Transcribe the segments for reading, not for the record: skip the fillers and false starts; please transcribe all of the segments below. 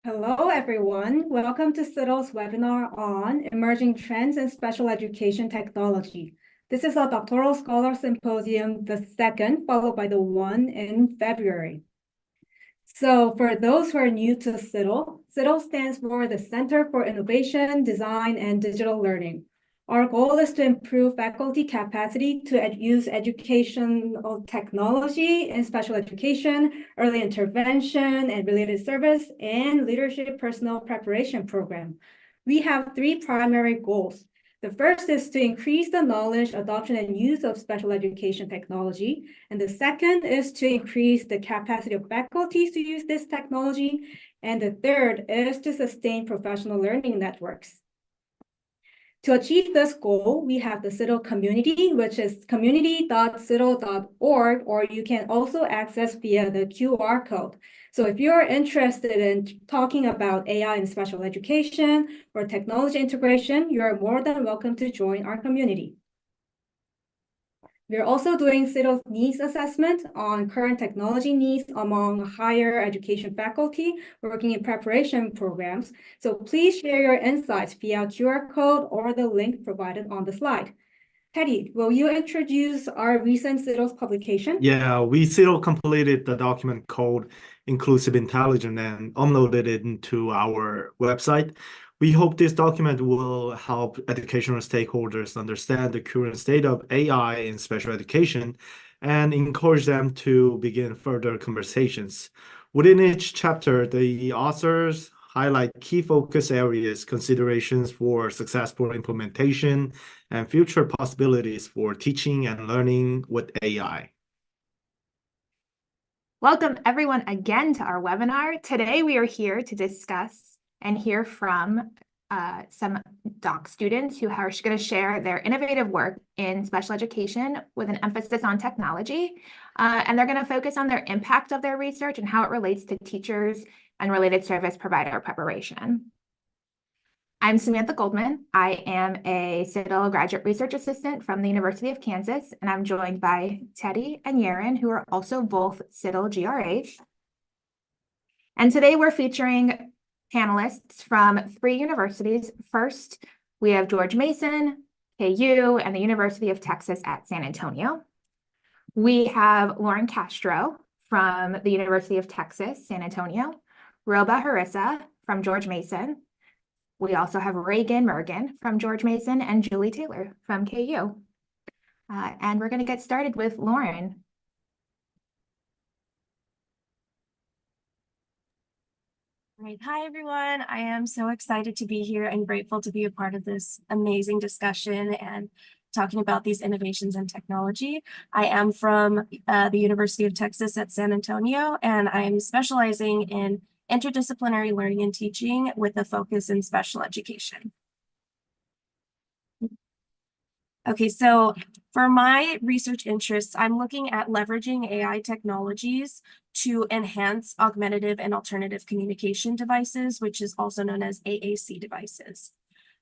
Hello, everyone. Welcome to CITL's webinar on Emerging Trends in Special Education Technology. This is our Doctoral Scholar Symposium, the second, followed by the one in February. So for those who are new to CITL, CITL stands for the Center for Innovation, Design, and Digital Learning. Our goal is to improve faculty capacity to use educational technology in special education, early intervention and related service, and leadership personnel preparation program. We have three primary goals. The first is to increase the knowledge, adoption, and use of special education technology. And the second is to increase the capacity of faculty to use this technology. And the third is to sustain professional learning networks. To achieve this goal, we have the CITL community, which is community.citl.org, or you can also access via the QR code. So if you're interested in talking about AI in special education or technology integration, you're more than welcome to join our community. We're also doing CITL's needs assessment on current technology needs among higher education faculty working in preparation programs. So please share your insights via QR code or the link provided on the slide. Teddy, will you introduce our recent CITL's publication? Yeah, we still completed the document called Inclusive Intelligence and uploaded it into our website. We hope this document will help educational stakeholders understand the current state of AI in special education and encourage them to begin further conversations. Within each chapter, the authors highlight key focus areas, considerations for successful implementation, and future possibilities for teaching and learning with AI. Welcome everyone again to our webinar. Today we are here to discuss and hear from some doc students who are going to share their innovative work in special education with an emphasis on technology. And they're going to focus on their impact of their research and how it relates to teachers and related service provider preparation. I'm Samantha Goldman. I am a CITL graduate research assistant from the University of Kansas, and I'm joined by Teddy and Yaron, who are also both CITL GRAs. And today we're featuring panelists from three universities. First, we have George Mason, KU, and the University of Texas at San Antonio. We have Lauren Castro from the University of Texas, San Antonio, Roba Harissa from George Mason. We also have Reagan Mergen from George Mason and Julie Taylor from KU. And we're going to get started with Lauren. All right. Hi, everyone. I am so excited to be here and grateful to be a part of this amazing discussion and talking about these innovations in technology. I am from the University of Texas at San Antonio, and I am specializing in interdisciplinary learning and teaching with a focus in special education. Okay, so for my research interests, I'm looking at leveraging AI technologies to enhance augmentative and alternative communication devices, which is also known as AAC devices.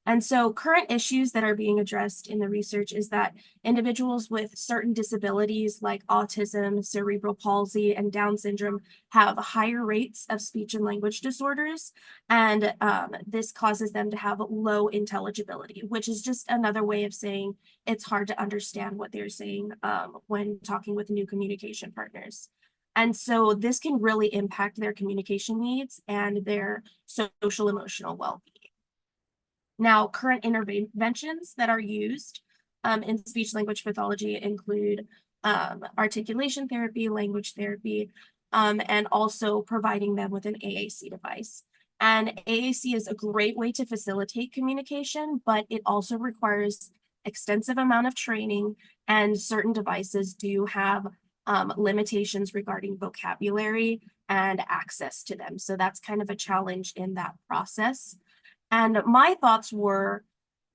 And so current issues that are being addressed in the research is that individuals with certain disabilities like autism, cerebral palsy, and Down syndrome have higher rates of speech and language disorders. And this causes them to have low intelligibility, which is just another way of saying it's hard to understand what they're saying when talking with new communication partners. And so this can really impact their communication needs and their social emotional well-being. Now, current interventions that are used in speech-language pathology include articulation therapy, language therapy, and also providing them with an AAC device. And AAC is a great way to facilitate communication, but it also requires extensive amount of training, and certain devices do have limitations regarding vocabulary and access to them. So that's kind of a challenge in that process. And my thoughts were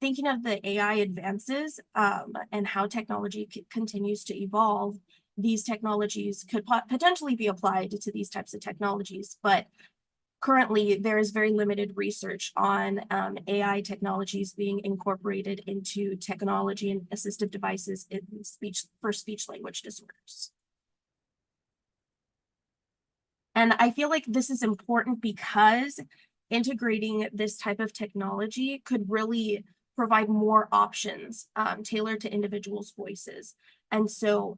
thinking of the AI advances and how technology continues to evolve. These technologies could potentially be applied to these types of technologies, but currently there is very limited research on AI technologies being incorporated into technology and assistive devices in speech language disorders. And I feel like this is important because integrating this type of technology could really provide more options tailored to individuals' voices. And so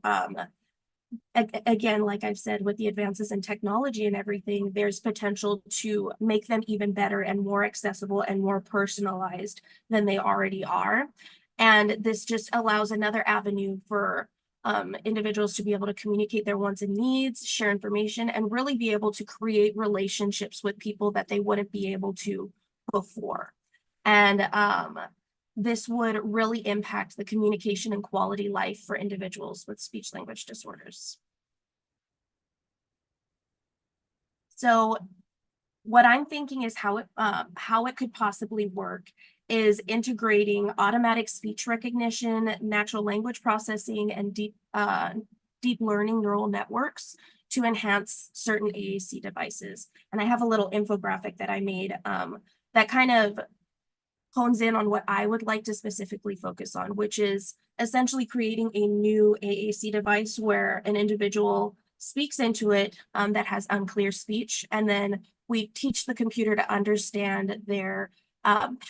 again, like I've said, with the advances in technology and everything, there's potential to make them even better and more accessible and more personalized than they already are. And this just allows another avenue for individuals to be able to communicate their wants and needs, share information, and really be able to create relationships with people that they wouldn't be able to before. And this would really impact the communication and quality life for individuals with speech language disorders. So what I'm thinking is how it could possibly work is integrating automatic speech recognition, natural language processing, and deep learning neural networks to enhance certain AAC devices. And I have a little infographic that I made that kind of hones in on what I would like to specifically focus on, which is essentially creating a new AAC device where an individual speaks into it that has unclear speech, and then we teach the computer to understand their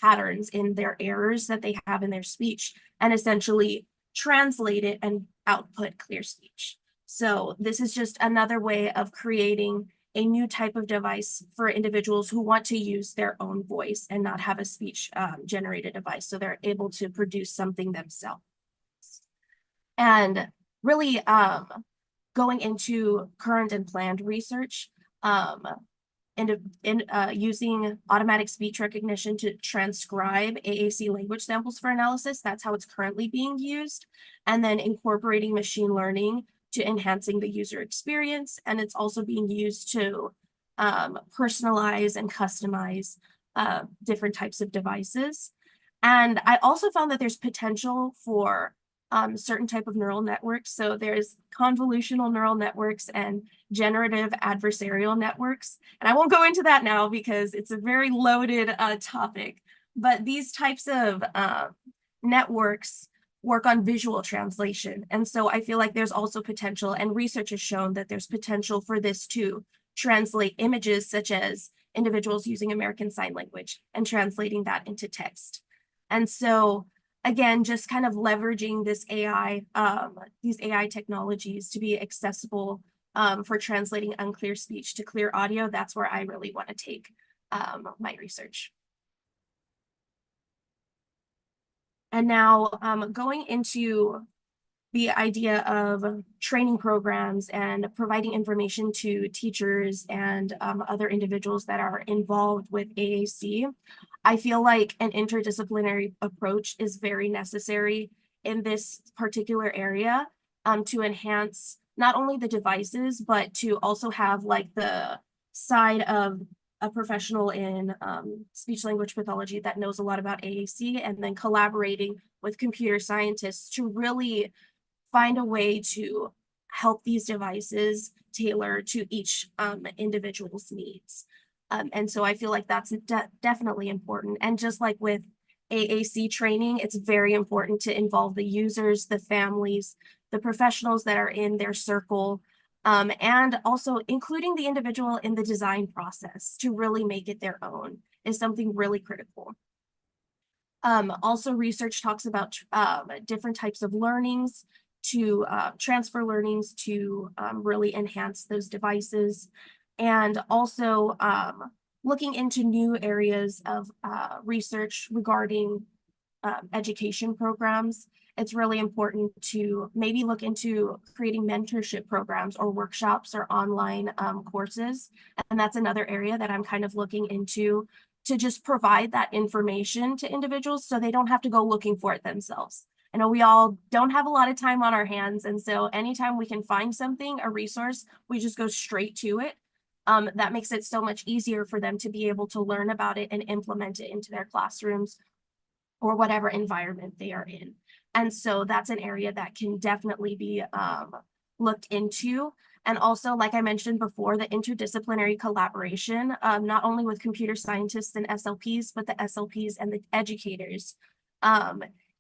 patterns in their errors that they have in their speech and essentially translate it and output clear speech. So this is just another way of creating a new type of device for individuals who want to use their own voice and not have a speech generated device, so they're able to produce something themselves. And really going into current and planned research, using automatic speech recognition to transcribe AAC language samples for analysis. That's how it's currently being used. And then incorporating machine learning to enhancing the user experience. And it's also being used to personalize and customize different types of devices. And I also found that there's potential for certain type of neural networks. So there's convolutional neural networks and generative adversarial networks. And I won't go into that now because it's a very loaded topic, but these types of networks work on visual translation. And so I feel like there's also potential, and research has shown that there's potential for this to translate images such as individuals using American Sign Language and translating that into text. And so again, just kind of leveraging this these AI technologies to be accessible for translating unclear speech to clear audio. That's where I really want to take my research. And now going into the idea of training programs and providing information to teachers and other individuals that are involved with AAC, I feel like an interdisciplinary approach is very necessary in this particular area to enhance not only the devices, but to also have like the side of a professional in speech language pathology that knows a lot about AAC, and then collaborating with computer scientists to really find a way to help these devices tailor to each individual's needs. And so I feel like that's definitely important. And just like with AAC training, it's very important to involve the users, the families, the professionals that are in their circle, and also including the individual in the design process to really make it their own is something really critical. Also, research talks about different types of learnings to transfer learnings to really enhance those devices, and also looking into new areas of research regarding education programs. It's really important to maybe look into creating mentorship programs or workshops or online courses. And that's another area that I'm kind of looking into, to just provide that information to individuals so they don't have to go looking for it themselves. I know we all don't have a lot of time on our hands. And so anytime we can find something, a resource, we just go straight to it. That makes it so much easier for them to be able to learn about it and implement it into their classrooms or whatever environment they are in. And so that's an area that can definitely be looked into. And also, like I mentioned before, the interdisciplinary collaboration, not only with computer scientists and SLPs, but the SLPs and the educators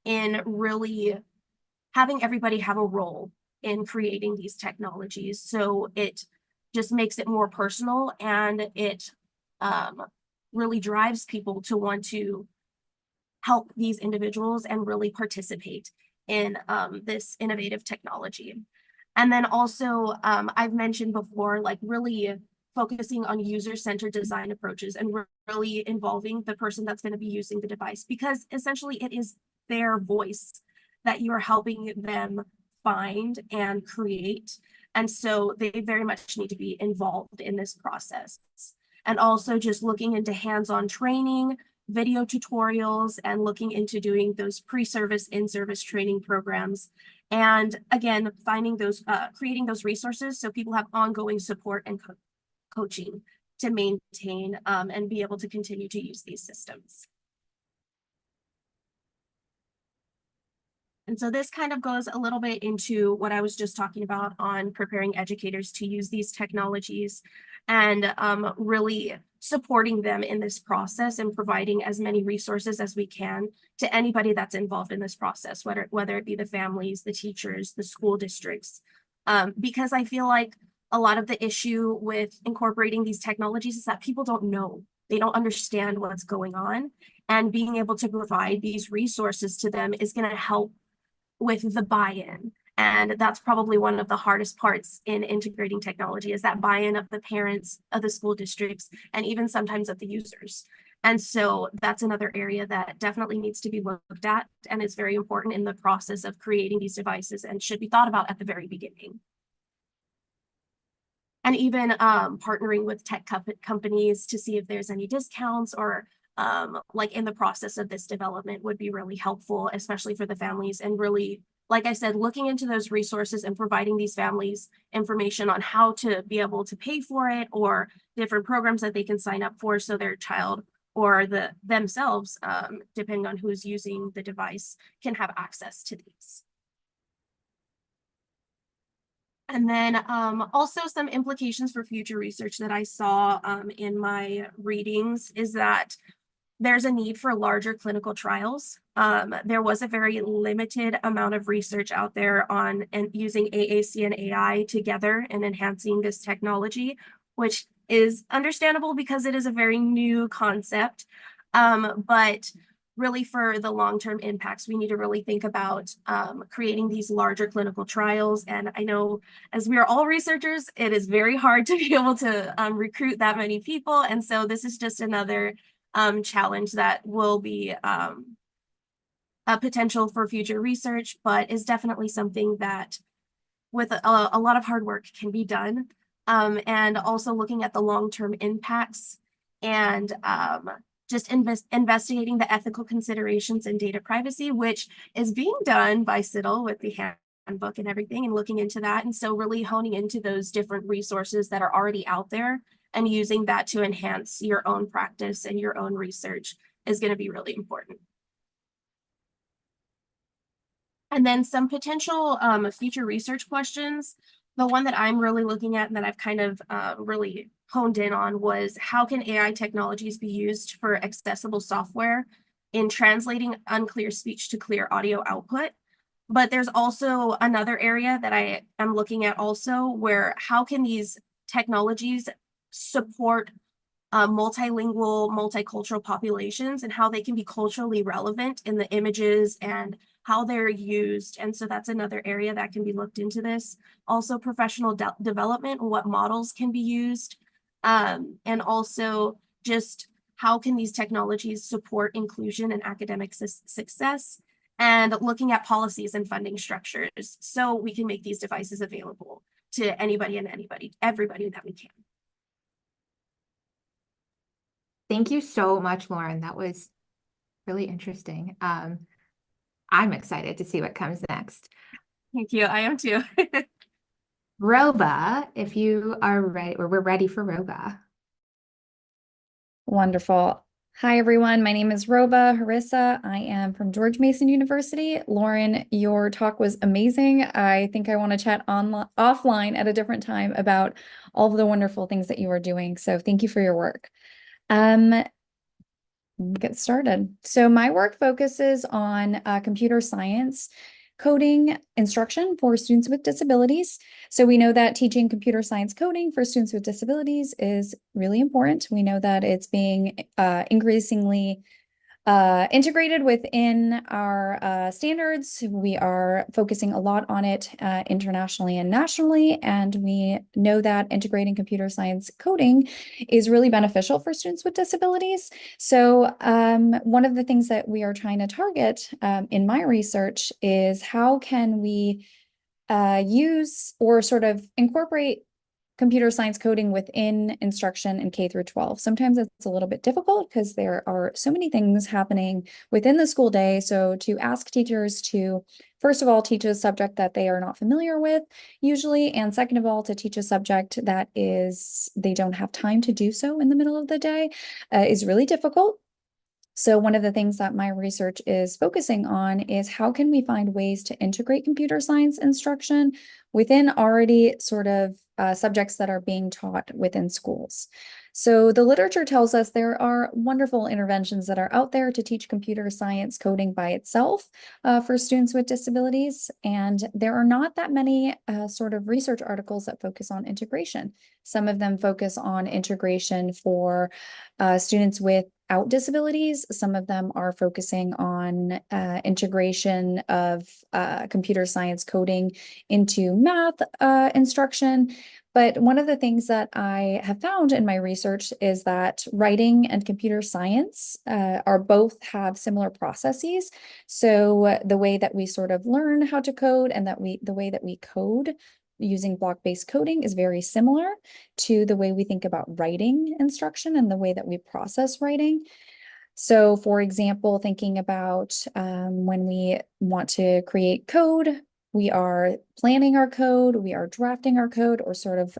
in really having everybody have a role in creating these technologies. So it just makes it more personal, and it really drives people to want to help these individuals and really participate in this innovative technology. And then also, I've mentioned before, like really focusing on user-centered design approaches and really involving the person that's going to be using the device, because essentially it is their voice that you're helping them find and create. And so they very much need to be involved in this process. And also just looking into hands-on training, video tutorials, and looking into doing those pre-service, in-service training programs. And again, finding those, creating those resources so people have ongoing support and coaching to maintain and be able to continue to use these systems. And so this kind of goes a little bit into what I was just talking about on preparing educators to use these technologies, and really supporting them in this process and providing as many resources as we can to anybody that's involved in this process, whether it be the families, the teachers, the school districts. Because I feel like a lot of the issue with incorporating these technologies is that people don't know. They don't understand what's going on. And being able to provide these resources to them is going to help with the buy-in. And that's probably one of the hardest parts in integrating technology, is that buy-in of the parents, of the school districts, and even sometimes of the users. And so that's another area that definitely needs to be looked at, and is very important in the process of creating these devices and should be thought about at the very beginning. And even partnering with tech companies to see if there's any discounts, or like in the process of this development would be really helpful, especially for the families. And really, like I said, looking into those resources and providing these families information on how to be able to pay for it, or different programs that they can sign up for so their child or themselves, depending on who's using the device, can have access to these. And then also some implications for future research that I saw in my readings is that there's a need for larger clinical trials. There was a very limited amount of research out there on using AAC and AI together and enhancing this technology, which is understandable because it is a very new concept. But really, for the long-term impacts, we need to really think about creating these larger clinical trials. And I know, as we are all researchers, it is very hard to be able to recruit that many people. And so this is just another challenge that will be a potential for future research, but is definitely something that with a lot of hard work can be done. And also looking at the long-term impacts, and just investigating the ethical considerations and data privacy, which is being done by CITL with the handbook and everything, and looking into that. And so really honing into those different resources that are already out there and using that to enhance your own practice and your own research is going to be really important. And then some potential future research questions. The one that I'm really looking at and that I've kind of really honed in on was, how can AI technologies be used for accessible software in translating unclear speech to clear audio output? But there's also another area that I am looking at also, where how can these technologies support multilingual, multicultural populations, and how they can be culturally relevant in the images and how they're used. And so that's another area that can be looked into this. Also professional development, what models can be used, and also just how can these technologies support inclusion and academic success, and looking at policies and funding structures so we can make these devices available to anybody and everybody that we can. Thank you so much, Lauren. That was really interesting. I'm excited to see what comes next. Thank you. I am too. Roba, if you are ready, or we're ready for Roba. Wonderful. Hi, everyone. My name is Roba Harissa. I am from George Mason University. Lauren, your talk was amazing. I think I want to chat offline at a different time about all of the wonderful things that you are doing. So thank you for your work. Get started. So my work focuses on computer science, coding instruction for students with disabilities. So we know that teaching computer science coding for students with disabilities is really important. We know that it's being increasingly integrated within our standards. We are focusing a lot on it internationally and nationally, and we know that integrating computer science coding is really beneficial for students with disabilities. So one of the things that we are trying to target in my research is how can we use or sort of incorporate computer science coding within instruction in K through 12. Sometimes it's a little bit difficult because there are so many things happening within the school day. So to ask teachers to, first of all, teach a subject that they are not familiar with usually, and second of all, to teach a subject that they don't have time to do so in the middle of the day is really difficult. So one of the things that my research is focusing on is how can we find ways to integrate computer science instruction within already sort of subjects that are being taught within schools. So the literature tells us there are wonderful interventions that are out there to teach computer science coding by itself for students with disabilities. And there are not that many sort of research articles that focus on integration. Some of them focus on integration for students without disabilities. Some of them are focusing on integration of computer science coding into math instruction. But one of the things that I have found in my research is that writing and computer science are both have similar processes. So the way that we sort of learn how to code and the way that we code using block-based coding is very similar to the way we think about writing instruction and the way that we process writing. So for example, thinking about when we want to create code, we are planning our code, we are drafting our code, or sort of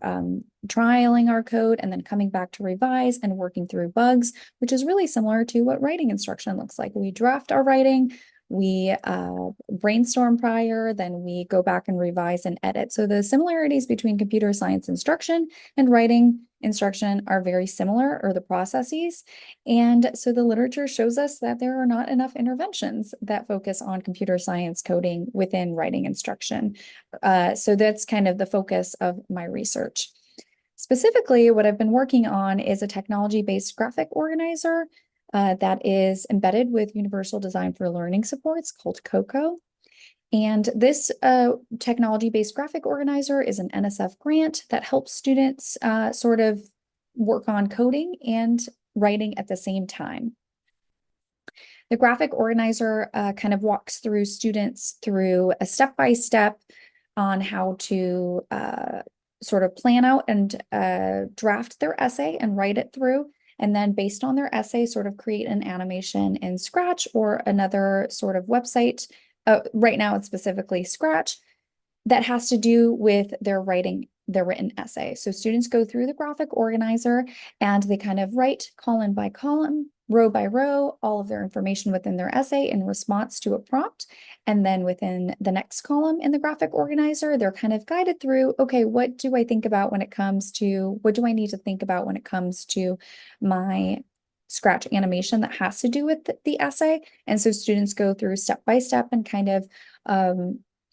trialing our code and then coming back to revise and working through bugs, which is really similar to what writing instruction looks like. We draft our writing, we brainstorm prior, then we go back and revise and edit. So the similarities between computer science instruction and writing instruction are very similar, or the processes. And so the literature shows us that there are not enough interventions that focus on computer science coding within writing instruction. So that's kind of the focus of my research. Specifically, what I've been working on is a technology-based graphic organizer that is embedded with Universal Design for Learning supports called COCO. And this technology-based graphic organizer is an NSF grant that helps students sort of work on coding and writing at the same time. The graphic organizer kind of walks through students through a step-by-step on how to sort of plan out and draft their essay and write it through. And then based on their essay, sort of create an animation in Scratch or another sort of website. Right now, it's specifically Scratch that has to do with their written essay. So students go through the graphic organizer and they kind of write column by column, row by row, all of their information within their essay in response to a prompt. And then within the next column in the graphic organizer, they're kind of guided through, okay, what do I think about when it comes to, what do I need to think about when it comes to my Scratch animation that has to do with the essay? And so students go through step by step and kind of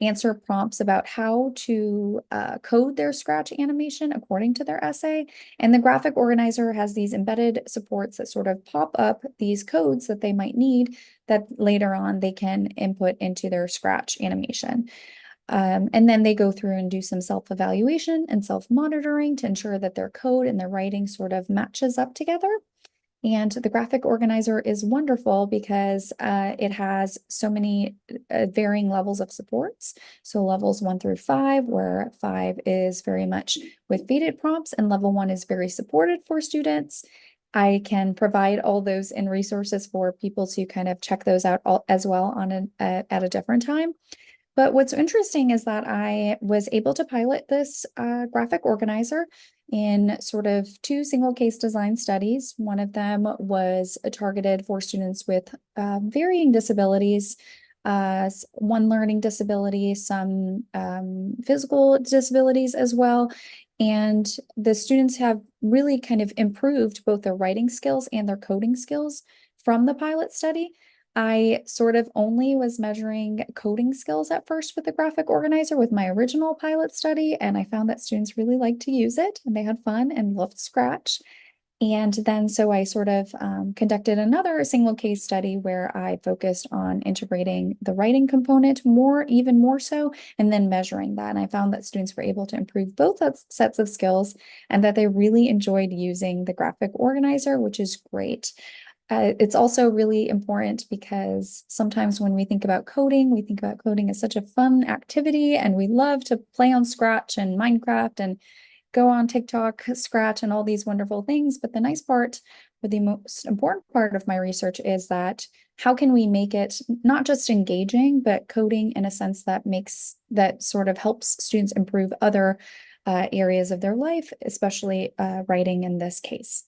answer prompts about how to code their Scratch animation according to their essay. And the graphic organizer has these embedded supports that sort of pop up these codes that they might need that later on they can input into their Scratch animation. And then they go through and do some self-evaluation and self-monitoring to ensure that their code and their writing sort of matches up together. And the graphic organizer is wonderful because it has so many varying levels of supports. So levels 1 through 5, where 5 is very much with feeded prompts and level 1 is very supported for students. I can provide all those in resources for people to kind of check those out as well on at a different time. But what's interesting is that I was able to pilot this graphic organizer in sort of 2 single case design studies. One of them was targeted for students with varying disabilities, one learning disability, some physical disabilities as well. And the students have really kind of improved both their writing skills and their coding skills from the pilot study. I sort of only was measuring coding skills at first with the graphic organizer with my original pilot study, and I found that students really liked to use it and they had fun and loved Scratch. And then so I sort of conducted another single case study where I focused on integrating the writing component even more so, and then measuring that. And I found that students were able to improve both sets of skills and that they really enjoyed using the graphic organizer, which is great. It's also really important because sometimes when we think about coding as such a fun activity, and we love to play on Scratch and Minecraft and go on TikTok, Scratch, and all these wonderful things. But the nice part, or the most important part of my research, is that how can we make it not just engaging, but coding in a sense that sort of helps students improve other areas of their life, especially writing in this case.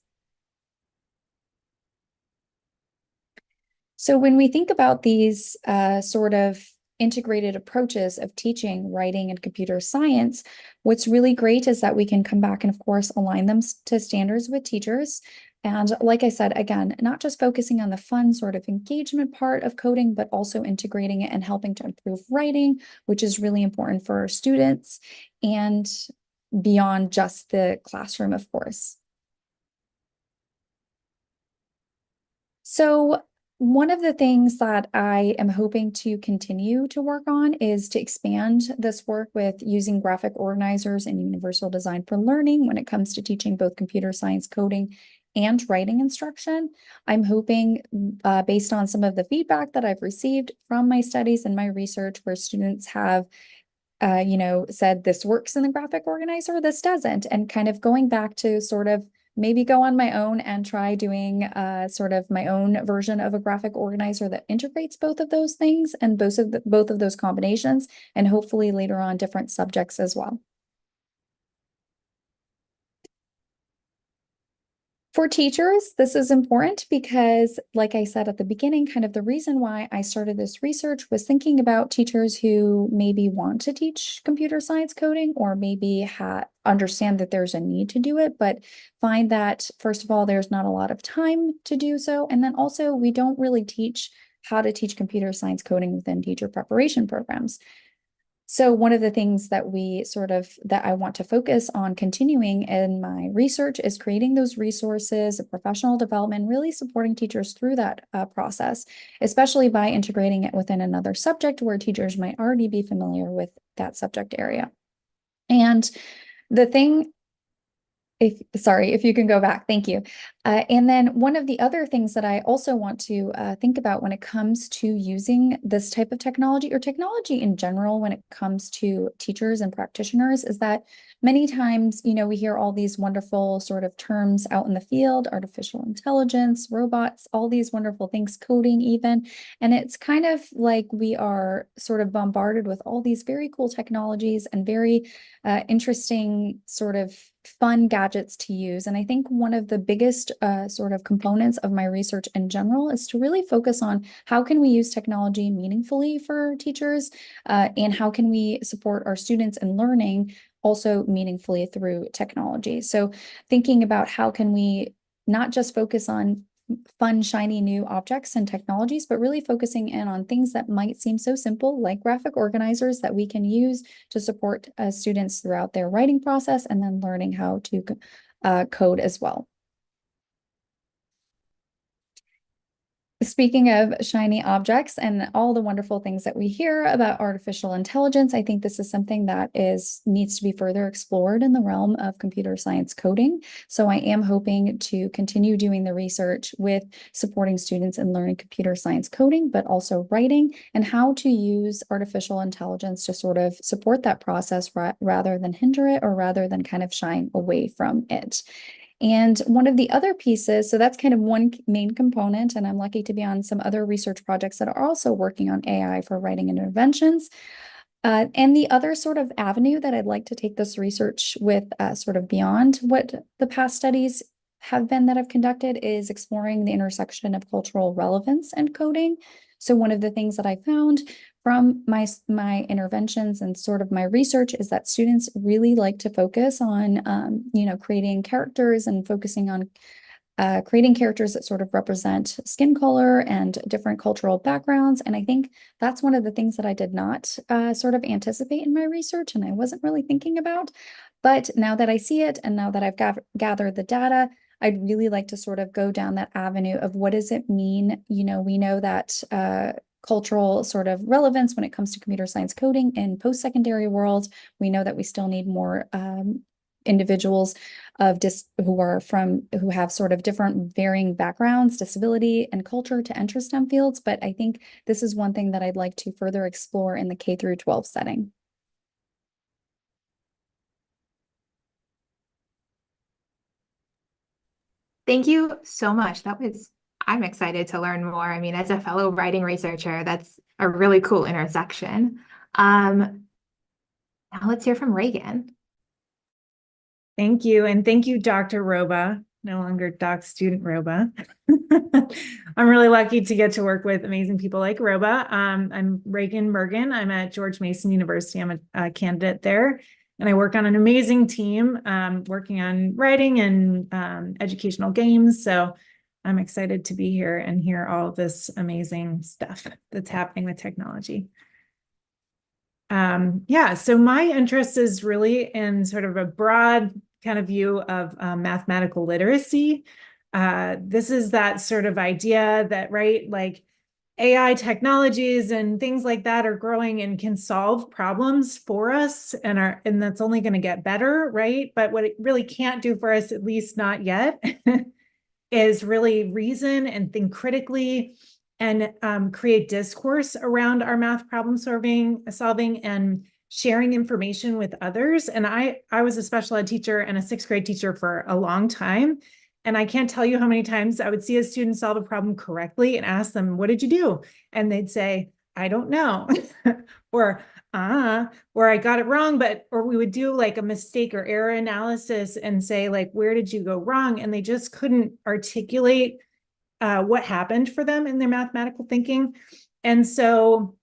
So when we think about these sort of integrated approaches of teaching writing and computer science, what's really great is that we can come back and, of course, align them to standards with teachers. And like I said, again, not just focusing on the fun sort of engagement part of coding, but also integrating it and helping to improve writing, which is really important for our students and beyond just the classroom, of course. So one of the things that I am hoping to continue to work on is to expand this work with using graphic organizers and universal design for learning when it comes to teaching both computer science coding and writing instruction. I'm hoping, based on some of the feedback that I've received from my studies and my research, where students have said this works in the graphic organizer, this doesn't, and kind of going back to sort of maybe go on my own and try doing sort of my own version of a graphic organizer that integrates both of those things and both of those combinations, and hopefully later on different subjects as well. For teachers, this is important because, like I said at the beginning, kind of the reason why I started this research was thinking about teachers who maybe want to teach computer science coding, or maybe understand that there's a need to do it, but find that, first of all, there's not a lot of time to do so. And then also, we don't really teach how to teach computer science coding within teacher preparation programs. So one of the things that I want to focus on continuing in my research is creating those resources, professional development, really supporting teachers through that process, especially by integrating it within another subject where teachers might already be familiar with that subject area. And the thing, if you can go back, thank you. And then one of the other things that I also want to think about when it comes to using this type of technology, or technology in general, when it comes to teachers and practitioners, is that many times, we hear all these wonderful sort of terms out in the field: artificial intelligence, robots, all these wonderful things, coding even. And it's kind of like we are sort of bombarded with all these very cool technologies and very interesting sort of fun gadgets to use. And I think one of the biggest sort of components of my research in general is to really focus on how can we use technology meaningfully for teachers, and how can we support our students in learning also meaningfully through technology. So thinking about how can we not just focus on fun, shiny new objects and technologies, but really focusing in on things that might seem so simple, like graphic organizers that we can use to support students throughout their writing process, and then learning how to code as well. Speaking of shiny objects and all the wonderful things that we hear about artificial intelligence, I think this is something that needs to be further explored in the realm of computer science coding. So I am hoping to continue doing the research with supporting students in learning computer science coding, but also writing, and how to use artificial intelligence to sort of support that process rather than hinder it, or rather than kind of shine away from it. And one of the other pieces, so that's kind of one main component, and I'm lucky to be on some other research projects that are also working on AI for writing interventions. And the other sort of avenue that I'd like to take this research with, sort of beyond what the past studies have been that I've conducted, is exploring the intersection of cultural relevance and coding. So one of the things that I found from my interventions and sort of my research is that students really like to focus on, creating characters and focusing on creating characters that sort of represent skin color and different cultural backgrounds. And I think that's one of the things that I did not sort of anticipate in my research, and I wasn't really thinking about. But now that I see it, and now that I've gathered the data, I'd really like to sort of go down that avenue of what does it mean? You know, we know that cultural sort of relevance when it comes to computer science coding in post-secondary world. We know that we still need more individuals who have sort of different varying backgrounds, disability, and culture to enter STEM fields. But I think this is one thing that I'd like to further explore in the K through 12 setting. Thank you so much. I'm excited to learn more. I mean, as a fellow writing researcher, that's a really cool intersection. Now let's hear from Reagan. Thank you. And thank you, Dr. Roba, no longer Doc Student Roba. I'm really lucky to get to work with amazing people like Roba. I'm Reagan Mergen. I'm at George Mason University. I'm a candidate there. And I work on an amazing team working on writing and educational games. So I'm excited to be here and hear all of this amazing stuff that's happening with technology. Yeah, so my interest is really in sort of a broad kind of view of mathematical literacy. This is that sort of idea that, right, like AI technologies and things like that are growing and can solve problems for us, and that's only going to get better, right? But what it really can't do for us, at least not yet, is really reason and think critically and create discourse around our math problem solving and sharing information with others. And I was a special ed teacher and a 6th grade teacher for a long time. And I can't tell you how many times I would see a student solve a problem correctly and ask them, what did you do? And they'd say, I don't know. or I got it wrong, or we would do like a mistake or error analysis and say like, where did you go wrong? And they just couldn't articulate what happened for them in their mathematical thinking. And so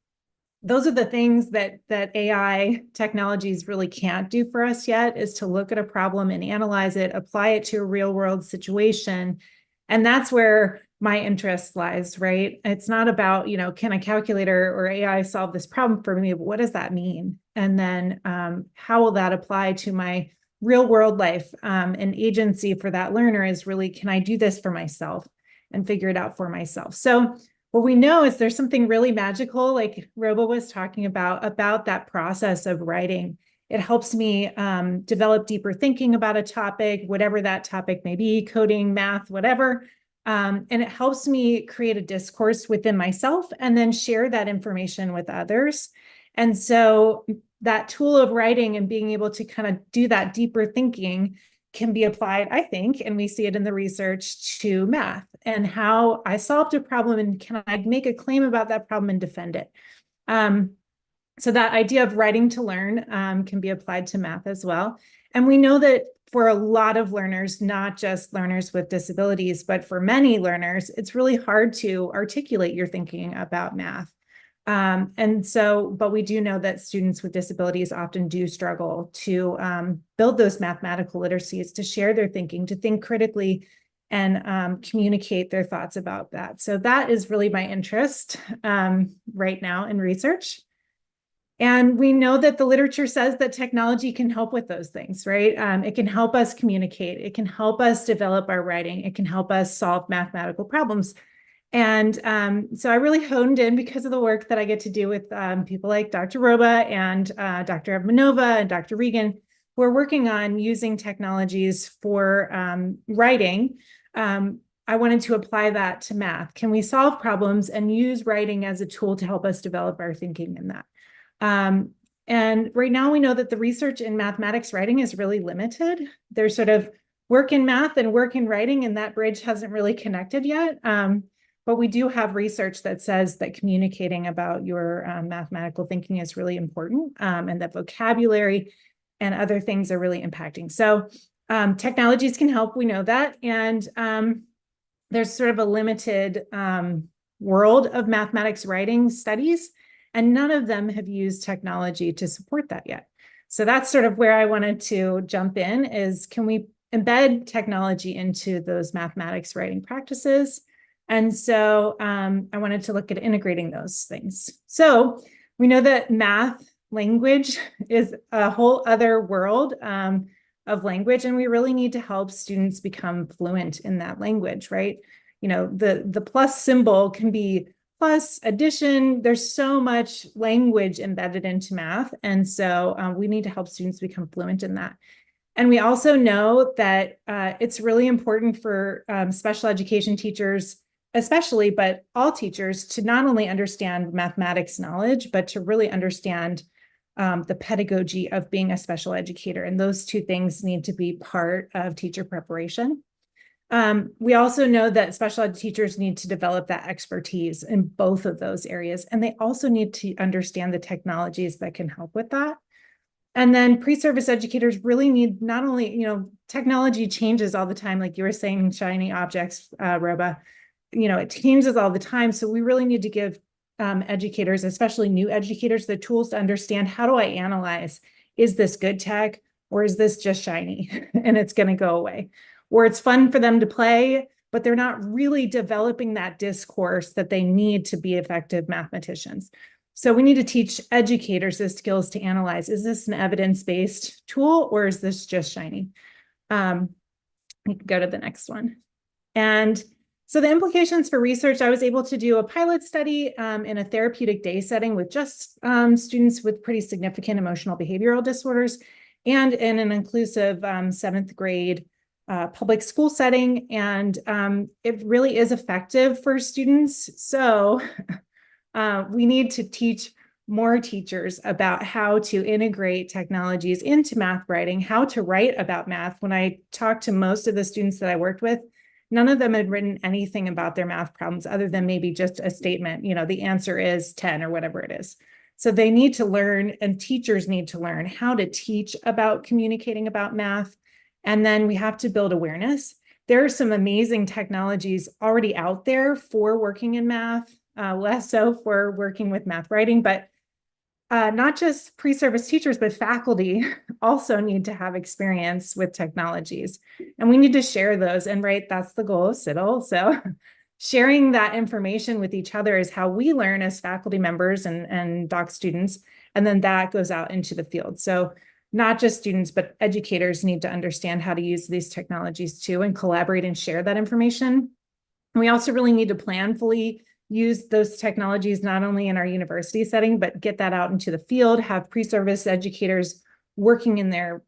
those are the things that AI technologies really can't do for us yet, is to look at a problem and analyze it, apply it to a real world situation. And that's where my interest lies, right? It's not about, can a calculator or AI solve this problem for me, but what does that mean? And then how will that apply to my real world life? And agency for that learner is really, can I do this for myself and figure it out for myself? So what we know is there's something really magical, like Roba was talking about that process of writing. It helps me develop deeper thinking about a topic, whatever that topic may be, coding, math, whatever. And it helps me create a discourse within myself and then share that information with others. And so that tool of writing and being able to kind of do that deeper thinking can be applied, I think, and we see it in the research, to math and how I solved a problem and can I make a claim about that problem and defend it. So that idea of writing to learn can be applied to math as well. And we know that for a lot of learners, not just learners with disabilities, but for many learners, it's really hard to articulate your thinking about math. But we do know that students with disabilities often do struggle to build those mathematical literacies, to share their thinking, to think critically, and communicate their thoughts about that. So that is really my interest right now in research. And we know that the literature says that technology can help with those things, right? It can help us communicate. It can help us develop our writing. It can help us solve mathematical problems. And so I really honed in because of the work that I get to do with people like Dr. Roba and Dr. Evmanova and Dr. Regan, who are working on using technologies for writing. I wanted to apply that to math. Can we solve problems and use writing as a tool to help us develop our thinking in that? And right now we know that the research in mathematics writing is really limited. There's sort of work in math and work in writing, and that bridge hasn't really connected yet. But we do have research that says that communicating about your mathematical thinking is really important, and that vocabulary and other things are really impacting. So technologies can help, we know that. And there's sort of a limited world of mathematics writing studies, and none of them have used technology to support that yet. So that's sort of where I wanted to jump in, is can we embed technology into those mathematics writing practices. And so I wanted to look at integrating those things. So we know that math language is a whole other world of language, and we really need to help students become fluent in that language, right? You know, the plus symbol can be plus, addition. There's so much language embedded into math. And so we need to help students become fluent in that. And we also know that it's really important for special education teachers, especially, but all teachers, to not only understand mathematics knowledge, but to really understand the pedagogy of being a special educator. And those two things need to be part of teacher preparation. We also know that special ed teachers need to develop that expertise in both of those areas. And they also need to understand the technologies that can help with that. And then pre-service educators really need not only, you know, technology changes all the time, like you were saying, shiny objects, Roba, you know, it changes all the time. So we really need to give educators, especially new educators, the tools to understand, how do I analyze, is this good tech or is this just shiny and it's going to go away? Or it's fun for them to play, but they're not really developing that discourse that they need to be effective mathematicians. So we need to teach educators the skills to analyze, is this an evidence-based tool or is this just shiny? We can go to the next one. And so the implications for research, I was able to do a pilot study in a therapeutic day setting with just students with pretty significant emotional behavioral disorders, and in an inclusive 7th grade public school setting. And it really is effective for students. So we need to teach more teachers about how to integrate technologies into math writing, how to write about math. When I talked to most of the students that I worked with, none of them had written anything about their math problems other than maybe just a statement, you know, the answer is 10 or whatever it is. So they need to learn, and teachers need to learn how to teach about communicating about math. And then we have to build awareness. There are some amazing technologies already out there for working in math, less so for working with math writing, but not just pre-service teachers, but faculty also need to have experience with technologies. And we need to share those. And right, that's the goal of CITL. So sharing that information with each other is how we learn as faculty members and doc students. And then that goes out into the field. So not just students, but educators need to understand how to use these technologies too, and collaborate and share that information. And we also really need to planfully use those technologies, not only in our university setting, but get that out into the field, have pre-service educators working in their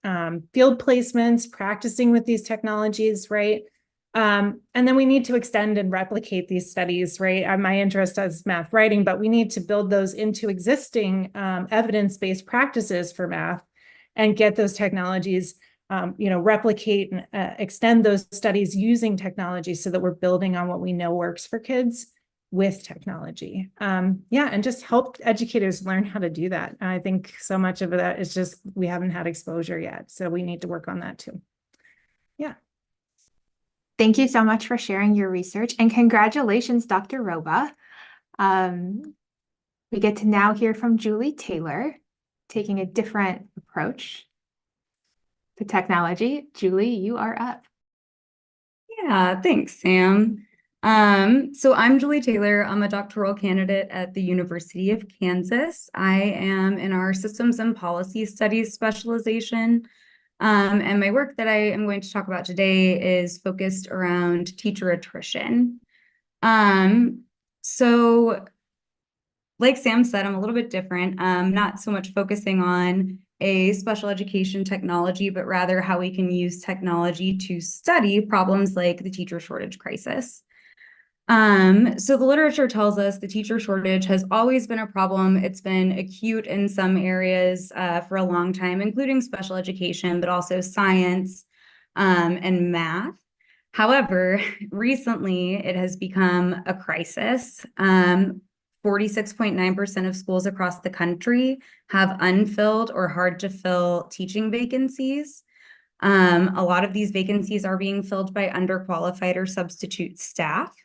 field placements, practicing with these technologies, right? And then we need to extend and replicate these studies, right? My interest is math writing, but we need to build those into existing evidence-based practices for math and get those technologies, you know, replicate and extend those studies using technology so that we're building on what we know works for kids with technology. Yeah, and just help educators learn how to do that. I think so much of that is just, we haven't had exposure yet. So we need to work on that too. Yeah. Thank you so much for sharing your research, and congratulations, Dr. Roba. We get to now hear from Julie Taylor, taking a different approach to technology. Julie, you are up. Yeah, thanks, Sam. So I'm Julie Taylor. I'm a doctoral candidate at the University of Kansas. I am in our Systems and Policy Studies specialization. And my work that I am going to talk about today is focused around teacher attrition. So like Sam said, I'm a little bit different, not so much focusing on a special education technology, but rather how we can use technology to study problems like the teacher shortage crisis. So the literature tells us the teacher shortage has always been a problem. It's been acute in some areas for a long time, including special education, but also science and math. However, recently it has become a crisis. 46.9% of schools across the country have unfilled or hard to fill teaching vacancies. A lot of these vacancies are being filled by underqualified or substitute staff.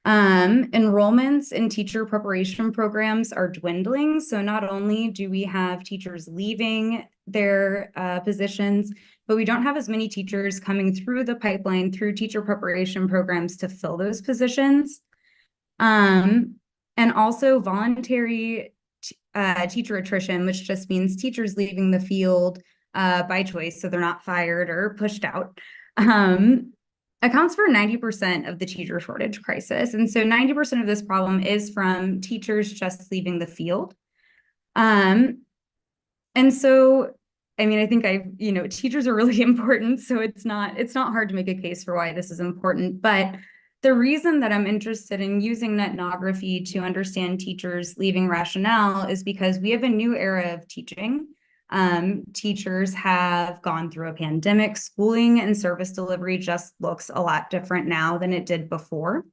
Enrollments in teacher preparation programs are dwindling. So not only do we have teachers leaving their positions, but we don't have as many teachers coming through the pipeline through teacher preparation programs to fill those positions. And also voluntary teacher attrition, which just means teachers leaving the field by choice, so they're not fired or pushed out, accounts for 90% of the teacher shortage crisis. And so 90% of this problem is from teachers just leaving the field. And so, I mean, I think teachers are really important, so it's not hard to make a case for why this is important. But the reason that I'm interested in using ethnography to understand teachers leaving rationale is because we have a new era of teaching. Teachers have gone through a pandemic. Schooling and service delivery just looks a lot different now than it did before.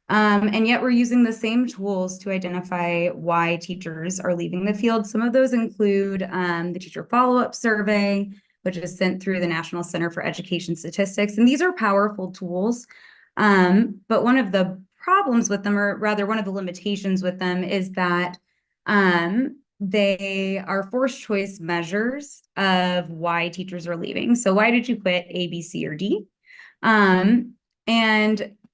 And yet we're using the same tools to identify why teachers are leaving the field. Some of those include the teacher follow-up survey, which is sent through the National Center for Education Statistics. And these are powerful tools. But one of the problems with them, or rather one of the limitations with them, is that they are forced choice measures of why teachers are leaving. So why did you quit A, B, C, or D? And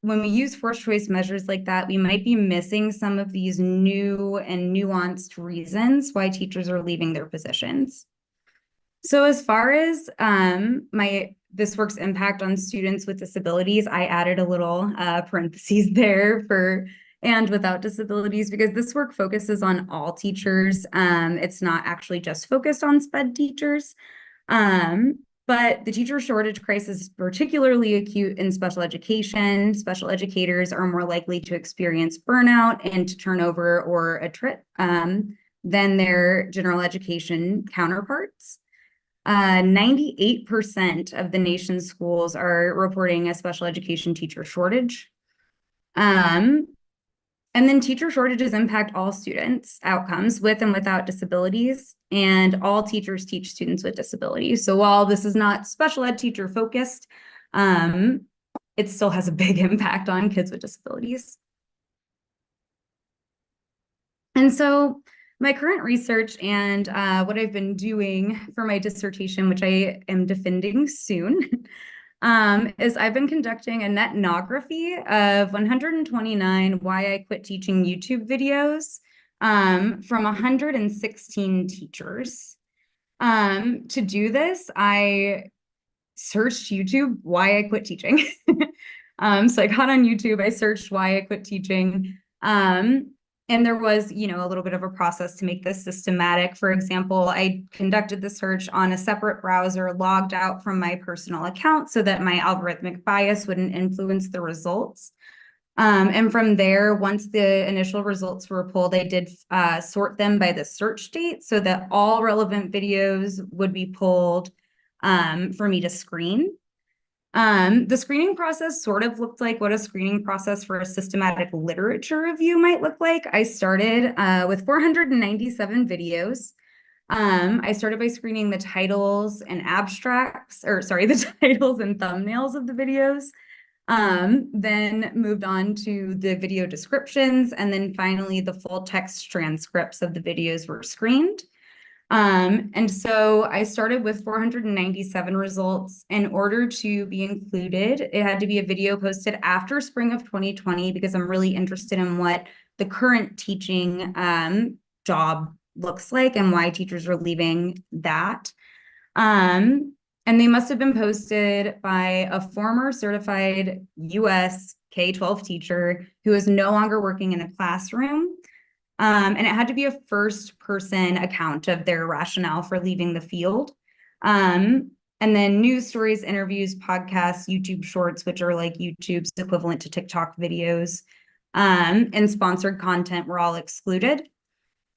when we use forced choice measures like that, we might be missing some of these new and nuanced reasons why teachers are leaving their positions. So as far as this work's impact on students with disabilities, I added a little parentheses there for and without disabilities, because this work focuses on all teachers. It's not actually just focused on SPED teachers. But the teacher shortage crisis is particularly acute in special education. Special educators are more likely to experience burnout and to turnover or attrit than their general education counterparts. 98% of the nation's schools are reporting a special education teacher shortage. And then teacher shortages impact all students' outcomes with and without disabilities, and all teachers teach students with disabilities. So while this is not special ed teacher focused, it still has a big impact on kids with disabilities. And so my current research and what I've been doing for my dissertation, which I am defending soon, is I've been conducting a ethnography of 129 Why I Quit Teaching YouTube videos from 116 teachers. To do this, I searched YouTube, why I quit teaching. So I got on YouTube, I searched why I quit teaching. And there was, a little bit of a process to make this systematic. For example, I conducted the search on a separate browser, logged out from my personal account so that my algorithmic bias wouldn't influence the results. And from there, once the initial results were pulled, I did sort them by the search date so that all relevant videos would be pulled for me to screen. The screening process sort of looked like what a screening process for a systematic literature review might look like. I started with 497 videos. I started by screening the titles and the titles and thumbnails of the videos. Then moved on to the video descriptions, and then finally the full text transcripts of the videos were screened. And so I started with 497 results. In order to be included, it had to be a video posted after spring of 2020, because I'm really interested in what the current teaching job looks like and why teachers are leaving that. And they must have been posted by a former certified US K-12 teacher who is no longer working in a classroom. And it had to be a first-person account of their rationale for leaving the field. And then news stories, interviews, podcasts, YouTube shorts, which are like YouTube's equivalent to TikTok videos, and sponsored content were all excluded.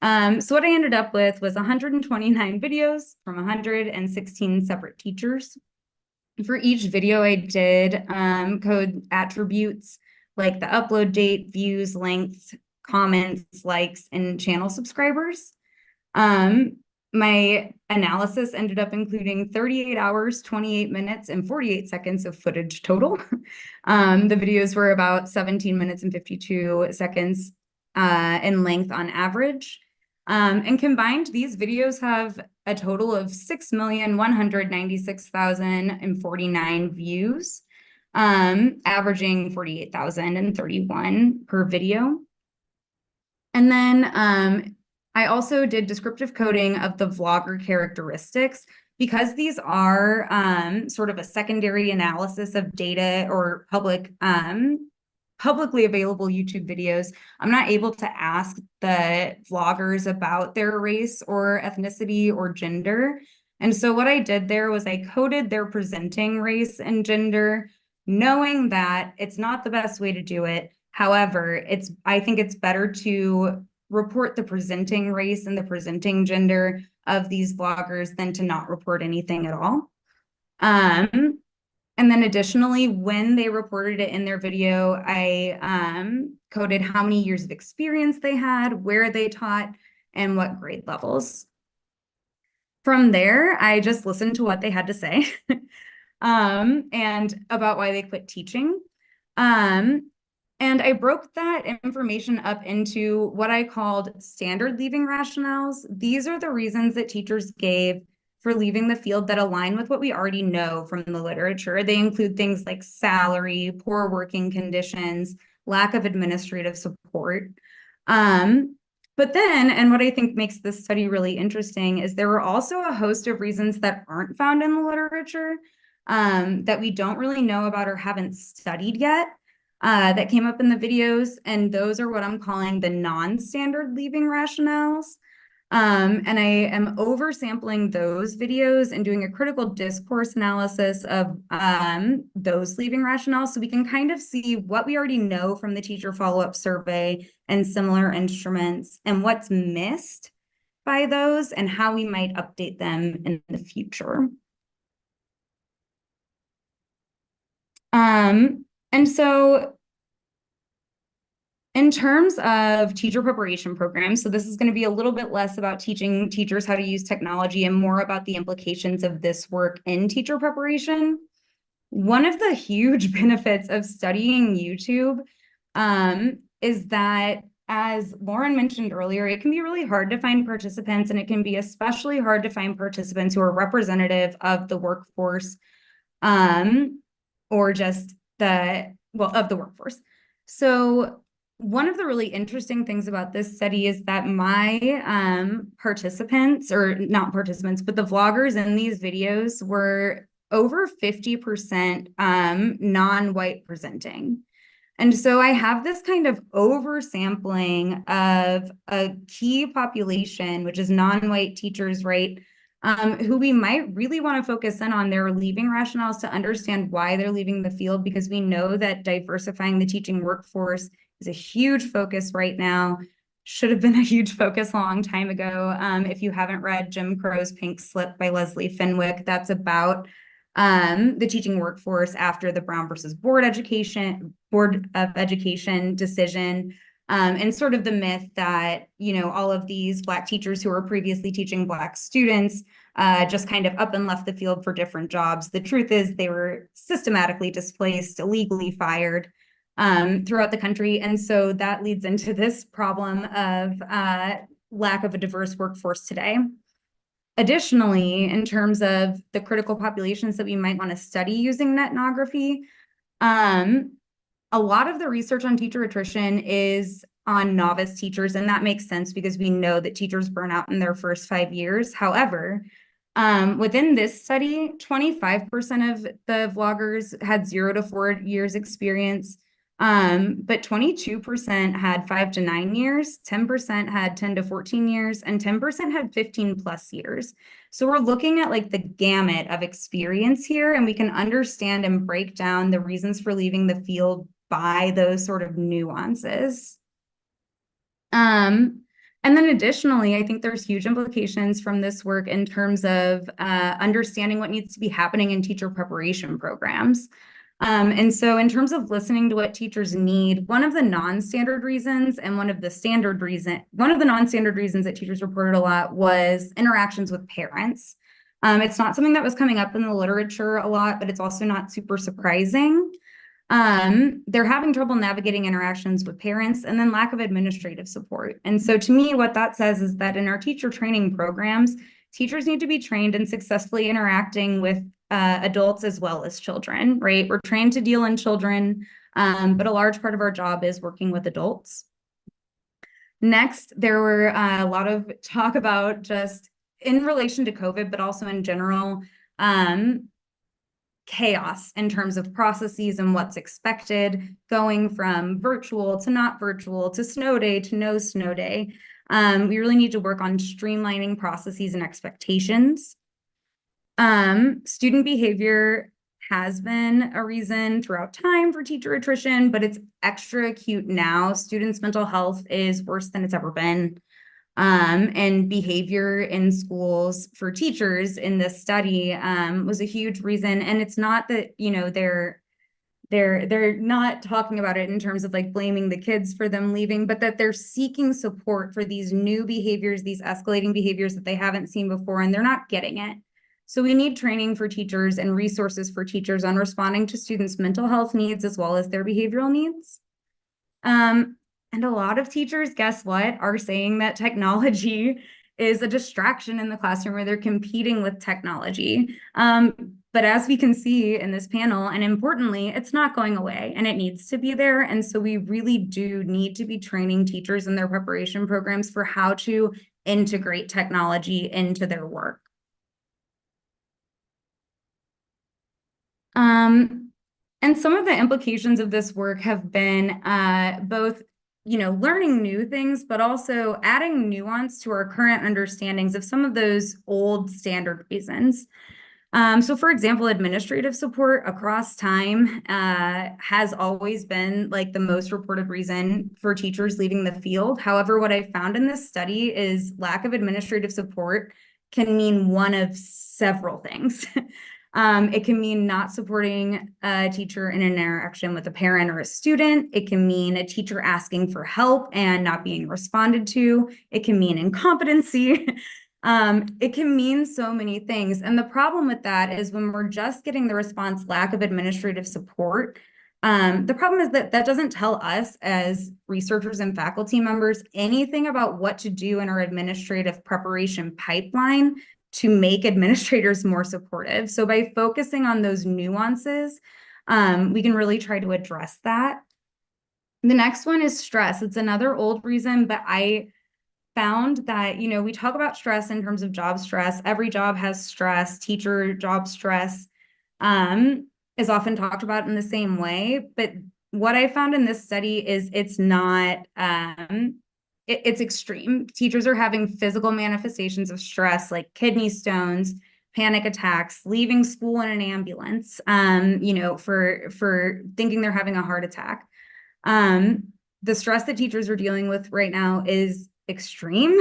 So what I ended up with was 129 videos from 116 separate teachers. For each video, I did code attributes like the upload date, views, length, comments, likes, and channel subscribers. My analysis ended up including 38 hours, 28 minutes, and 48 seconds of footage total. The videos were about 17 minutes and 52 seconds in length on average. And combined, these videos have a total of 6,196,049 views, averaging 48,031 per video. And then I also did descriptive coding of the vlogger characteristics. Because these are sort of a secondary analysis of data or publicly available YouTube videos, I'm not able to ask the vloggers about their race or ethnicity or gender. And so what I did there was I coded their presenting race and gender, knowing that it's not the best way to do it. However, I think it's better to report the presenting race and the presenting gender of these vloggers than to not report anything at all. And then additionally, when they reported it in their video, I coded how many years of experience they had, where they taught, and what grade levels. From there, I just listened to what they had to say and about why they quit teaching. And I broke that information up into what I called standard leaving rationales. These are the reasons that teachers gave for leaving the field that align with what we already know from the literature. They include things like salary, poor working conditions, lack of administrative support. But then, and what I think makes this study really interesting is there were also a host of reasons that aren't found in the literature that we don't really know about or haven't studied yet. That came up in the videos, and those are what I'm calling the non-standard leaving rationales. And I am oversampling those videos and doing a critical discourse analysis of those leaving rationales so we can kind of see what we already know from the teacher follow-up survey and similar instruments and what's missed by those and how we might update them in the future. And so in terms of teacher preparation programs, so this is going to be a little bit less about teaching teachers how to use technology and more about the implications of this work in teacher preparation. One of the huge benefits of studying YouTube is that, as Lauren mentioned earlier, it can be really hard to find participants, and it can be especially hard to find participants who are representative of the workforce or just of the workforce. So one of the really interesting things about this study is that my participants, or not participants, but the vloggers in these videos were over 50% non-white presenting. And so I have this kind of oversampling of a key population, which is non-white teachers, right? Who we might really want to focus in on their leaving rationales to understand why they're leaving the field, because we know that diversifying the teaching workforce is a huge focus right now. Should have been a huge focus a long time ago. If you haven't read Jim Crow's Pink Slip by Leslie Fenwick, that's about the teaching workforce after the Brown versus Board of Education decision. And sort of the myth that, all of these Black teachers who were previously teaching Black students just kind of up and left the field for different jobs. The truth is they were systematically displaced, illegally fired throughout the country. And so that leads into this problem of lack of a diverse workforce today. Additionally, in terms of the critical populations that we might want to study using ethnography, a lot of the research on teacher attrition is on novice teachers, and that makes sense because we know that teachers burn out in their first 5 years. However, within this study, 25% of the vloggers had 0 to 4 years experience, but 22% had 5 to 9 years, 10% had 10 to 14 years, and 10% had 15 plus years. So we're looking at like the gamut of experience here, and we can understand and break down the reasons for leaving the field by those sort of nuances. And then additionally, I think there's huge implications from this work in terms of understanding what needs to be happening in teacher preparation programs. And so in terms of listening to what teachers need, one of the non-standard reasons and one of the non-standard reasons that teachers reported a lot was interactions with parents. It's not something that was coming up in the literature a lot, but it's also not super surprising. They're having trouble navigating interactions with parents, and then lack of administrative support. And so to me, what that says is that in our teacher training programs, teachers need to be trained in successfully interacting with adults as well as children, right? We're trained to deal in children, but a large part of our job is working with adults. Next, there were a lot of talk about just in relation to COVID, but also in general, chaos in terms of processes and what's expected, going from virtual to not virtual to snow day to no snow day. We really need to work on streamlining processes and expectations. Student behavior has been a reason throughout time for teacher attrition, but it's extra acute now. Students' mental health is worse than it's ever been. And behavior in schools for teachers in this study was a huge reason. And it's not that, you know, they're not talking about it in terms of like blaming the kids for them leaving, but that they're seeking support for these new behaviors, these escalating behaviors that they haven't seen before, and they're not getting it. So we need training for teachers and resources for teachers on responding to students' mental health needs as well as their behavioral needs. And a lot of teachers, guess what, are saying that technology is a distraction in the classroom where they're competing with technology. But as we can see in this panel, and importantly, it's not going away and it needs to be there. And so we really do need to be training teachers in their preparation programs for how to integrate technology into their work. And some of the implications of this work have been both, you know, learning new things, but also adding nuance to our current understandings of some of those old standard reasons. So for example, administrative support across time has always been like the most reported reason for teachers leaving the field. However, what I found in this study is lack of administrative support can mean one of several things. It can mean not supporting a teacher in an interaction with a parent or a student. It can mean a teacher asking for help and not being responded to. It can mean incompetency. It can mean so many things. And the problem with that is when we're just getting the response lack of administrative support, the problem is that that doesn't tell us as researchers and faculty members anything about what to do in our administrative preparation pipeline to make administrators more supportive. So by focusing on those nuances, we can really try to address that. The next one is stress. It's another old reason, but I found that, you know, we talk about stress in terms of job stress. Every job has stress. Teacher job stress is often talked about in the same way. But what I found in this study is it's not, it's extreme. Teachers are having physical manifestations of stress like kidney stones, panic attacks, leaving school in an ambulance, you know, for thinking they're having a heart attack. The stress that teachers are dealing with right now is extreme.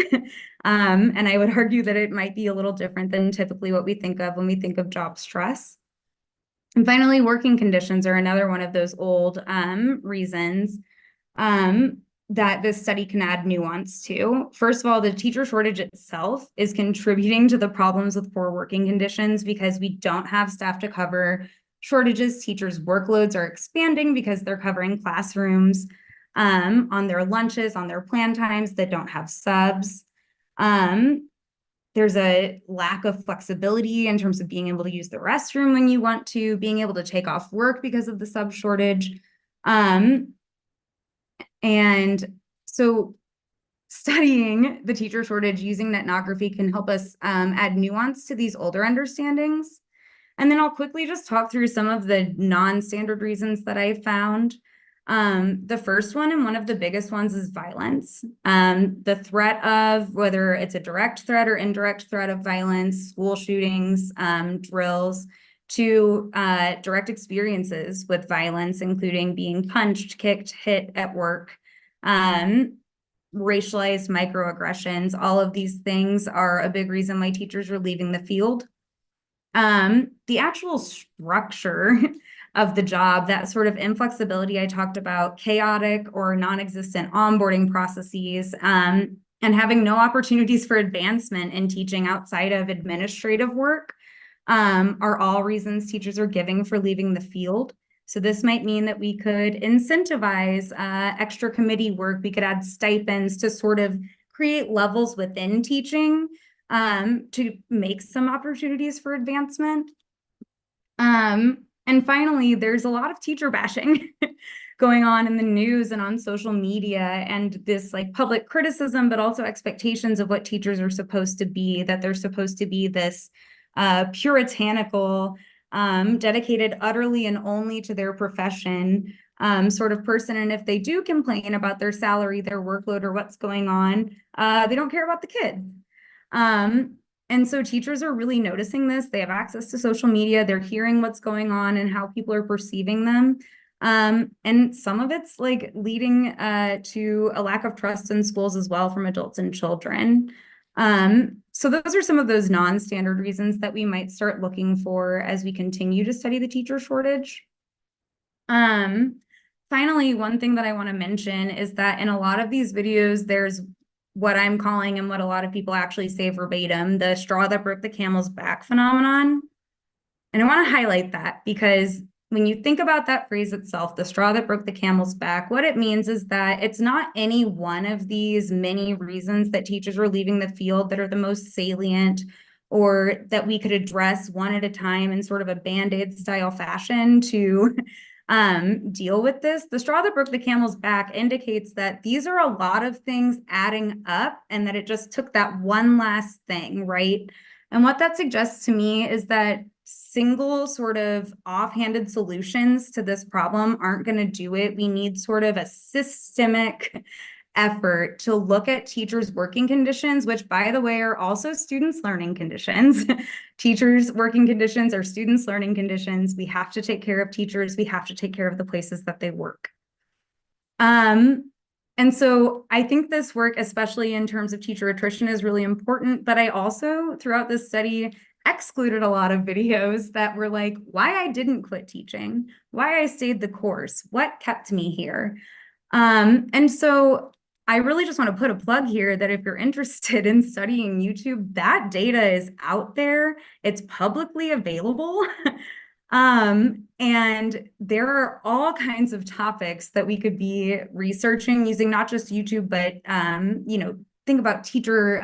And I would argue that it might be a little different than typically what we think of when we think of job stress. And finally, working conditions are another one of those old reasons that this study can add nuance to. First of all, the teacher shortage itself is contributing to the problems with poor working conditions because we don't have staff to cover shortages. Teachers' workloads are expanding because they're covering classrooms on their lunches, on their plan times that don't have subs. There's a lack of flexibility in terms of being able to use the restroom when you want to, being able to take off work because of the sub shortage. And so studying the teacher shortage using ethnography can help us add nuance to these older understandings. And then I'll quickly just talk through some of the non-standard reasons that I found. The first one, and one of the biggest ones, is violence. The threat of, whether it's a direct threat or indirect threat of violence, school shootings, drills, to direct experiences with violence, including being punched, kicked, hit at work, racialized microaggressions. All of these things are a big reason why teachers are leaving the field. The actual structure of the job, that sort of inflexibility I talked about, chaotic or non-existent onboarding processes, and having no opportunities for advancement in teaching outside of administrative work, are all reasons teachers are giving for leaving the field. So this might mean that we could incentivize extra committee work. We could add stipends to sort of create levels within teaching to make some opportunities for advancement. And finally, there's a lot of teacher bashing going on in the news and on social media, and this like public criticism, but also expectations of what teachers are supposed to be, that they're supposed to be this puritanical, dedicated utterly and only to their profession sort of person. And if they do complain about their salary, their workload, or what's going on, they don't care about the kid. And so teachers are really noticing this. They have access to social media. They're hearing what's going on and how people are perceiving them. And some of it's like leading to a lack of trust in schools as well from adults and children. So those are some of those non-standard reasons that we might start looking for as we continue to study the teacher shortage. Finally, one thing that I want to mention is that in a lot of these videos, there's what I'm calling, and what a lot of people actually say verbatim, the straw that broke the camel's back phenomenon. And I want to highlight that, because when you think about that phrase itself, the straw that broke the camel's back, what it means is that it's not any one of these many reasons that teachers are leaving the field that are the most salient, or that we could address one at a time in sort of a Band-Aid style fashion to deal with this. The straw that broke the camel's back indicates that these are a lot of things adding up, and that it just took that one last thing, right? And what that suggests to me is that single sort of offhanded solutions to this problem aren't going to do it. We need sort of a systemic effort to look at teachers' working conditions, which, by the way, are also students' learning conditions. Teachers' working conditions are students' learning conditions. We have to take care of teachers. We have to take care of the places that they work. And so I think this work, especially in terms of teacher attrition, is really important. But I also, throughout this study, excluded a lot of videos that were like, why I didn't quit teaching, why I stayed the course, what kept me here. And so I really just want to put a plug here that if you're interested in studying YouTube, that data is out there. It's publicly available. And there are all kinds of topics that we could be researching using not just YouTube, but, you know, think about teacher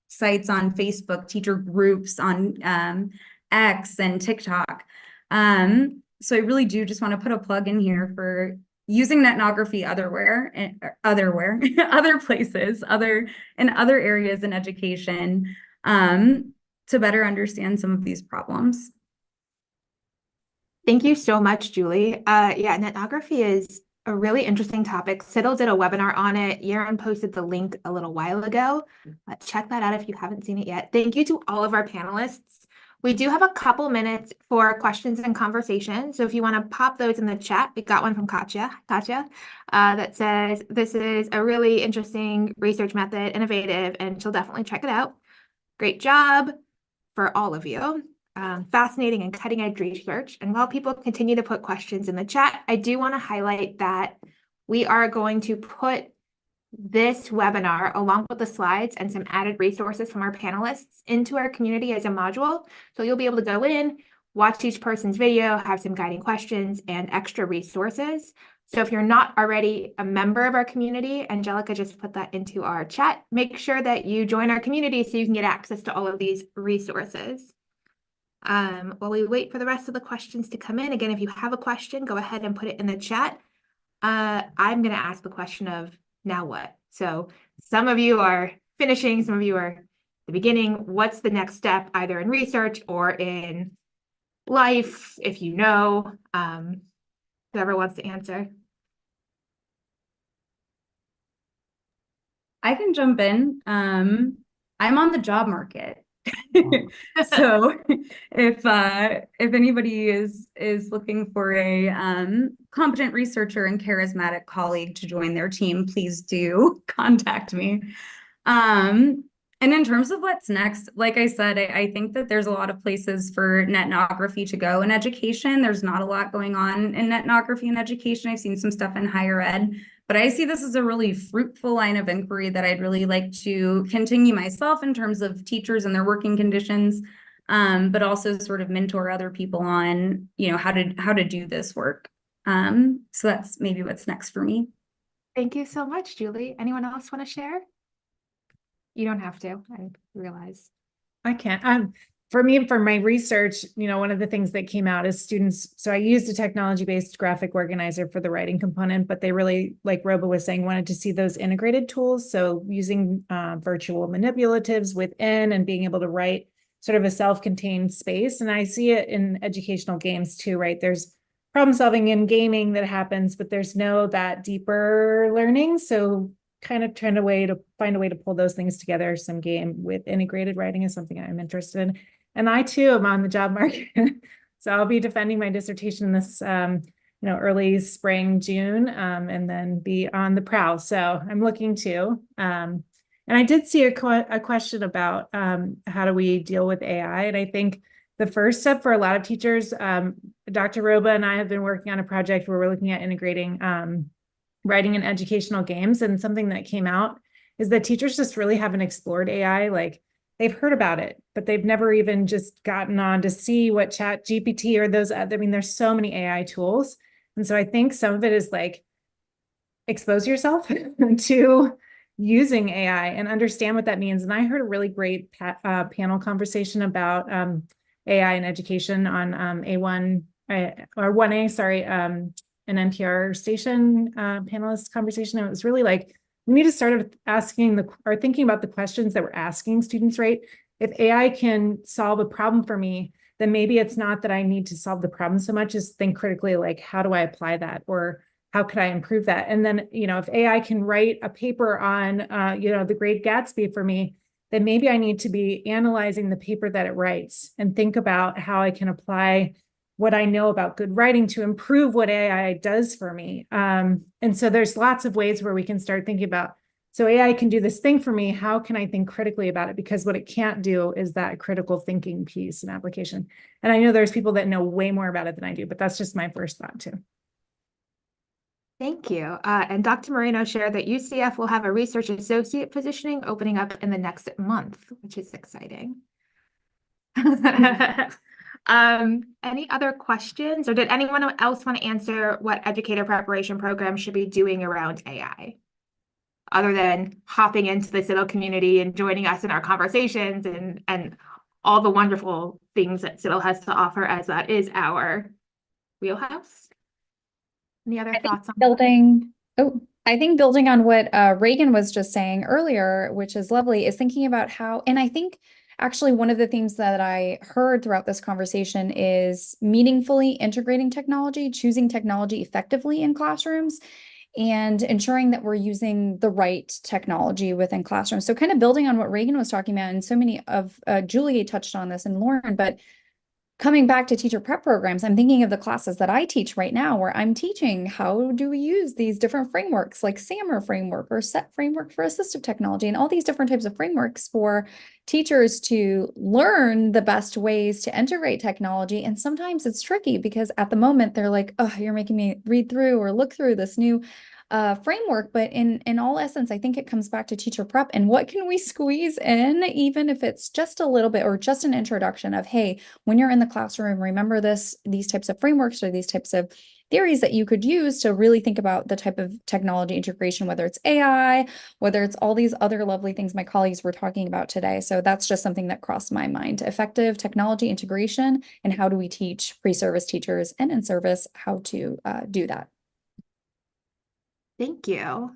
sites on Facebook, teacher groups on X and TikTok. So I really do just want to put a plug in here for using netnography other places, in other areas in education, to better understand some of these problems. Thank you so much, Julie. Yeah, netnography is a really interesting topic. Siddle did a webinar on it. Yaron posted the link a little while ago. Check that out if you haven't seen it yet. Thank you to all of our panelists. We do have a couple minutes for questions and conversation. So if you want to pop those in the chat, we got one from Katya, that says, this is a really interesting research method, innovative, and she'll definitely check it out. Great job for all of you. Fascinating and cutting edge research. And while people continue to put questions in the chat, I do want to highlight that we are going to put this webinar along with the slides and some added resources from our panelists into our community as a module. So you'll be able to go in, watch each person's video, have some guiding questions and extra resources. So if you're not already a member of our community, Angelica just put that into our chat, make sure that you join our community so you can get access to all of these resources. While we wait for the rest of the questions to come in, again, if you have a question, go ahead and put it in the chat. I'm going to ask the question of now what? So some of you are finishing, some of you are at the beginning. What's the next step, either in research or in life, if you know? Whoever wants to answer. I can jump in. I'm on the job market. So if anybody is looking for a competent researcher and charismatic colleague to join their team, please do contact me. And in terms of what's next, like I said, I think that there's a lot of places for netnography to go in education. There's not a lot going on in netnography in education. I've seen some stuff in higher ed, but I see this as a really fruitful line of inquiry that I'd really like to continue myself in terms of teachers and their working conditions, but also sort of mentor other people on, you know, how to do this work. So that's maybe what's next for me. Thank you so much, Julie. Anyone else want to share? You don't have to, I realize. I can't. For me, for my research, one of the things that came out is students. So I used a technology-based graphic organizer for the writing component, but they really, like Roba was saying, wanted to see those integrated tools. So using virtual manipulatives within and being able to write sort of a self-contained space. And I see it in educational games too, right? There's problem solving in gaming that happens, but there's no that deeper learning. So kind of find a way to pull those things together. Some game with integrated writing is something I'm interested in. And I too am on the job market. So I'll be defending my dissertation this early spring, June, and then be on the prowl. So I'm looking to. And I did see a question about how do we deal with AI? And I think the first step for a lot of teachers, Dr. Roba and I have been working on a project where we're looking at integrating writing in educational games. And something that came out is that teachers just really haven't explored AI. Like they've heard about it, but they've never even just gotten on to see what Chat GPT or those other, there's so many AI tools. And so I think some of it is like, expose yourself to using AI and understand what that means. And I heard a really great panel conversation about AI in education on A1 or 1A, sorry, an NPR station panelist conversation. And it was really like, we need to start asking or thinking about the questions that we're asking students, right? If AI can solve a problem for me, then maybe it's not that I need to solve the problem so much as think critically, like, how do I apply that? Or how could I improve that? And then, if AI can write a paper on, the Great Gatsby for me, then maybe I need to be analyzing the paper that it writes and think about how I can apply what I know about good writing to improve what AI does for me. And so there's lots of ways where we can start thinking about, so AI can do this thing for me. How can I think critically about it? Because what it can't do is that critical thinking piece and application. And I know there's people that know way more about it than I do, but that's just my first thought too. Thank you. And Dr. Moreno shared that UCF will have a research associate positioning opening up in the next month, which is exciting. Any other questions, or did anyone else want to answer what educator preparation programs should be doing around AI? Other than hopping into the CITL community and joining us in our conversations and all the wonderful things that CITL has to offer, as that is our wheelhouse. Any other thoughts on I think building on what Reagan was just saying earlier, which is lovely, is thinking about how, and I think actually one of the things that I heard throughout this conversation is meaningfully integrating technology, choosing technology effectively in classrooms, and ensuring that we're using the right technology within classrooms. So kind of building on what Reagan was talking about, and so many of Julie touched on this and Lauren, but coming back to teacher prep programs, I'm thinking of the classes that I teach right now where I'm teaching how do we use these different frameworks like SAMR framework or SET framework for assistive technology and all these different types of frameworks for teachers to learn the best ways to integrate technology. And sometimes it's tricky because at the moment they're like, oh, you're making me read through or look through this new framework. But in all essence, I think it comes back to teacher prep and what can we squeeze in, even if it's just a little bit or just an introduction of, hey, when you're in the classroom, remember these types of frameworks or these types of theories that you could use to really think about the type of technology integration, whether it's AI, whether it's all these other lovely things my colleagues were talking about today. So that's just something that crossed my mind. Effective technology integration and how do we teach pre-service teachers and in service how to do that. Thank you.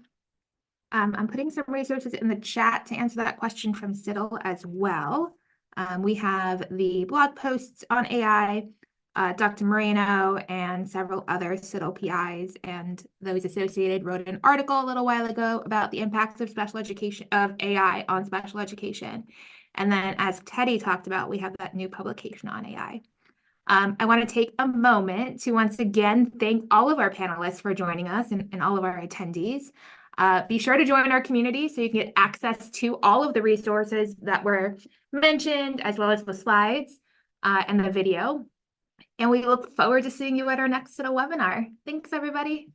I'm putting some resources in the chat to answer that question from CITL as well. We have the blog posts on AI, Dr. Moreno and several other CITL PIs and those associated wrote an article a little while ago about the impacts of AI on special education. And then as Teddy talked about, we have that new publication on AI. I want to take a moment to once again thank all of our panelists for joining us and all of our attendees. Be sure to join our community so you can get access to all of the resources that were mentioned, as well as the slides and the video. And we look forward to seeing you at our next CITL webinar. Thanks, everybody.